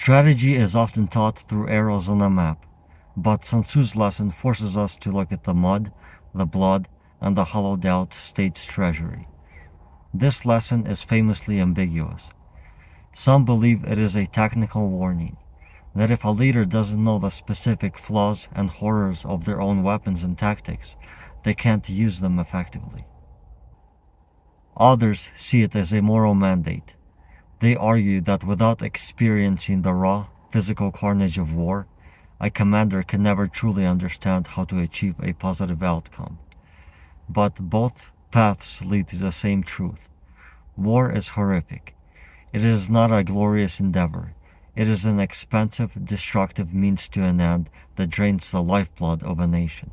Strategy is often taught through arrows on a map, but Sun Tzu's lesson forces us to look at the mud, the blood, and the hollowed out state's treasury. This lesson is famously ambiguous. Some believe it is a technical warning, that if a leader doesn't know the specific flaws and horrors of their own weapons and tactics, they can't use them effectively. Others see it as a moral mandate. They argue that without experiencing the raw, physical carnage of war, a commander can never truly understand how to achieve a positive outcome. But both paths lead to the same truth. War is horrific. It is not a glorious endeavor. It is an expensive, destructive means to an end that drains the lifeblood of a nation.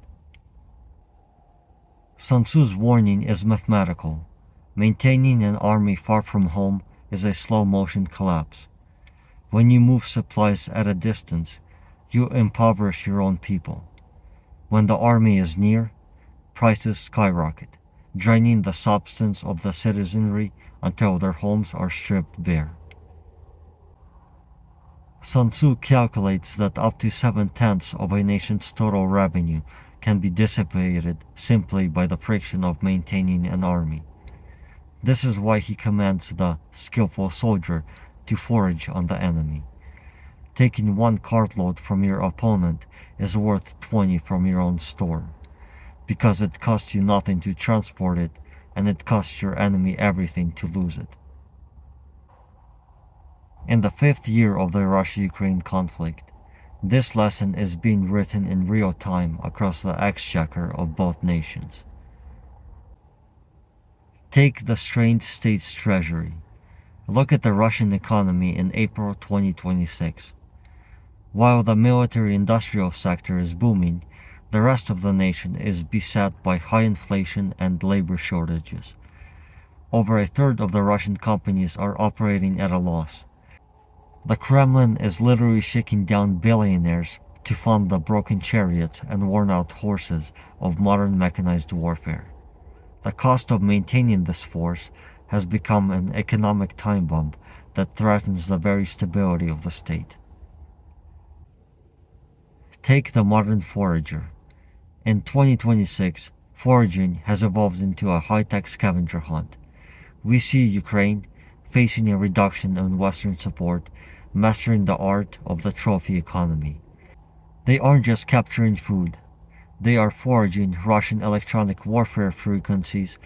Sun Tzu's warning is mathematical. Maintaining an army far from home is a slow-motion collapse. When you move supplies at a distance, you impoverish your own people. When the army is near, prices skyrocket, draining the substance of the citizenry until their homes are stripped bare. Sun Tzu calculates that up to 7/10 of a nation's total revenue can be dissipated simply by the friction of maintaining an army. This is why he commands the skillful soldier to forage on the enemy. Taking one cartload from your opponent is worth 20 from your own store, because it costs you nothing to transport it, and it costs your enemy everything to lose it. In the 5th year of the Russia-Ukraine conflict, this lesson is being written in real time across the exchequer of both nations. Take the strained state's treasury. Look at the Russian economy in April 2026. While the military-industrial sector is booming, the rest of the nation is beset by high inflation and labor shortages. Over a third of the Russian companies are operating at a loss. The Kremlin is literally shaking down billionaires to fund the broken chariots and worn-out horses of modern mechanized warfare. The cost of maintaining this force has become an economic time bomb that threatens the very stability of the state. Take the modern forager. In 2026, foraging has evolved into a high-tech scavenger hunt. We see Ukraine, facing a reduction in Western support, mastering the art of the trophy economy. They aren't just capturing food. They are foraging Russian electronic warfare frequencies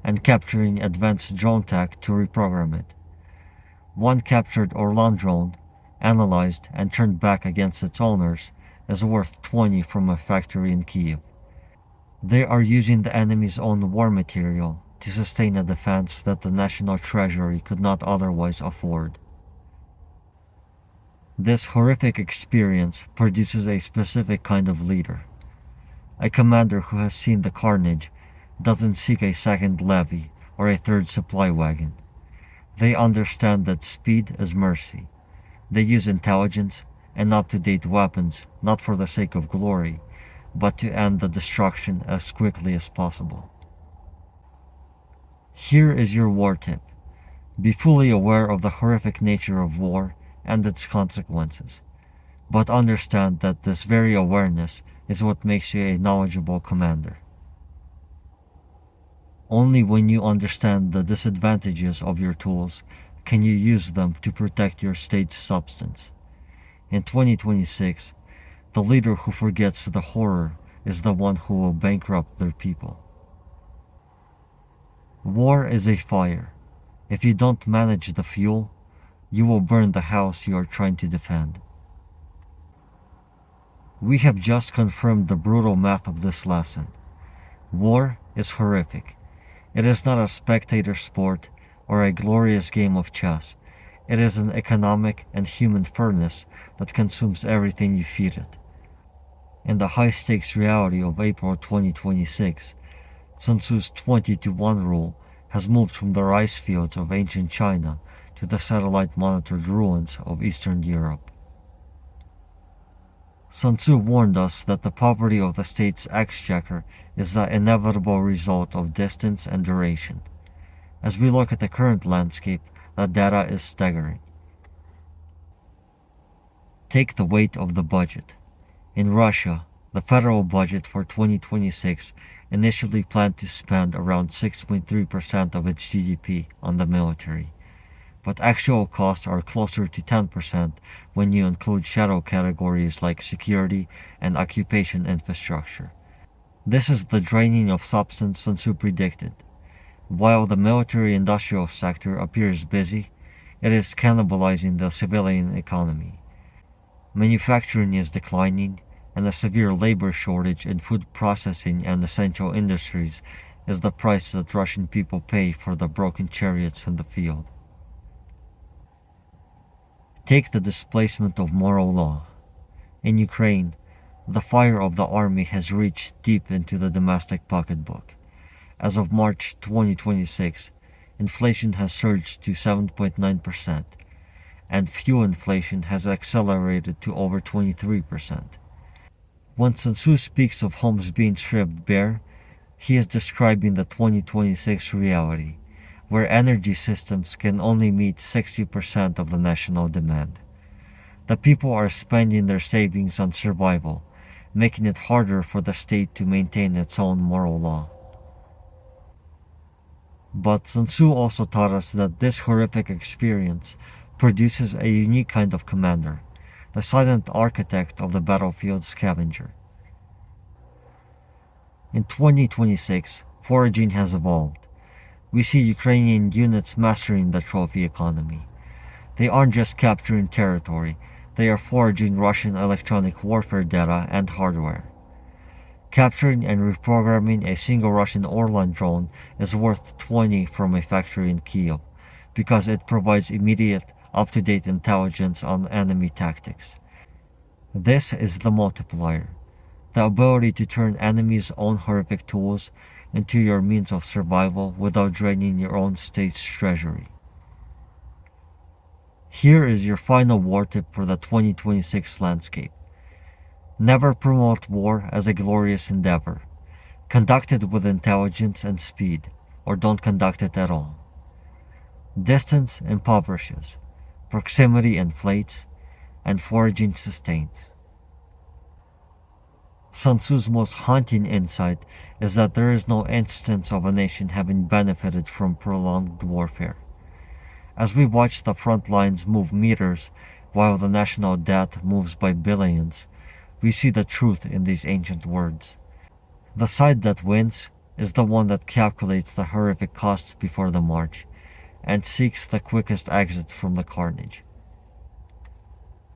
and capturing advanced drone tech to reprogram it. One captured Orlan drone, analyzed and turned back against its owners, is worth 20 from a factory in Kiev. They are using the enemy's own war material to sustain a defense that the national treasury could not otherwise afford. This horrific experience produces a specific kind of leader. A commander who has seen the carnage doesn't seek a second levy or a third supply wagon. They understand that speed is mercy. They use intelligence and up-to-date weapons not for the sake of glory, but to end the destruction as quickly as possible. Here is your war tip. Be fully aware of the horrific nature of war and its consequences, but understand that this very awareness is what makes you a knowledgeable commander. Only when you understand the disadvantages of your tools can you use them to protect your state's substance. In 2026, the leader who forgets the horror is the one who will bankrupt their people. War is a fire. If you don't manage the fuel, you will burn the house you are trying to defend. We have just confirmed the brutal math of this lesson. War is horrific. It is not a spectator sport or a glorious game of chess. It is an economic and human furnace that consumes everything you feed it. In the high-stakes reality of April 2026, Sun Tzu's 20-to-1 rule has moved from the rice fields of ancient China to the satellite-monitored ruins of Eastern Europe. Sun Tzu warned us that the poverty of the state's exchequer is the inevitable result of distance and duration. As we look at the current landscape, the data is staggering. Take the weight of the budget. In Russia, the federal budget for 2026 initially planned to spend around 6.3% of its GDP on the military, but actual costs are closer to 10% when you include shadow categories like security and occupation infrastructure. This is the draining of substance Sun Tzu predicted. While the military industrial sector appears busy, it is cannibalizing the civilian economy. Manufacturing is declining, and a severe labor shortage in food processing and essential industries is the price that Russian people pay for the broken chariots in the field. Take the displacement of moral law. In Ukraine, the fire of the army has reached deep into the domestic pocketbook. As of March 2026, inflation has surged to 7.9%, and fuel inflation has accelerated to over 23%. When Sun Tzu speaks of homes being stripped bare, he is describing the 2026 reality, where energy systems can only meet 60% of the national demand. The people are spending their savings on survival, making it harder for the state to maintain its own moral law. But Sun Tzu also taught us that this horrific experience produces a unique kind of commander, the silent architect of the battlefield scavenger. In 2026, foraging has evolved. We see Ukrainian units mastering the trophy economy. They aren't just capturing territory, they are foraging Russian electronic warfare data and hardware. Capturing and reprogramming a single Russian Orlan drone is worth 20 from a factory in Kiev because it provides immediate, up-to-date intelligence on enemy tactics. This is the multiplier, the ability to turn enemies' own horrific tools into your means of survival without draining your own state's treasury. Here is your final war tip for the 2026 landscape. Never promote war as a glorious endeavor. Conduct it with intelligence and speed, or don't conduct it at all. Distance impoverishes, proximity inflates, and foraging sustains. Sun Tzu's most haunting insight is that there is no instance of a nation having benefited from prolonged warfare. As we watch the front lines move meters while the national debt moves by billions, we see the truth in these ancient words. The side that wins is the one that calculates the horrific costs before the march and seeks the quickest exit from the carnage.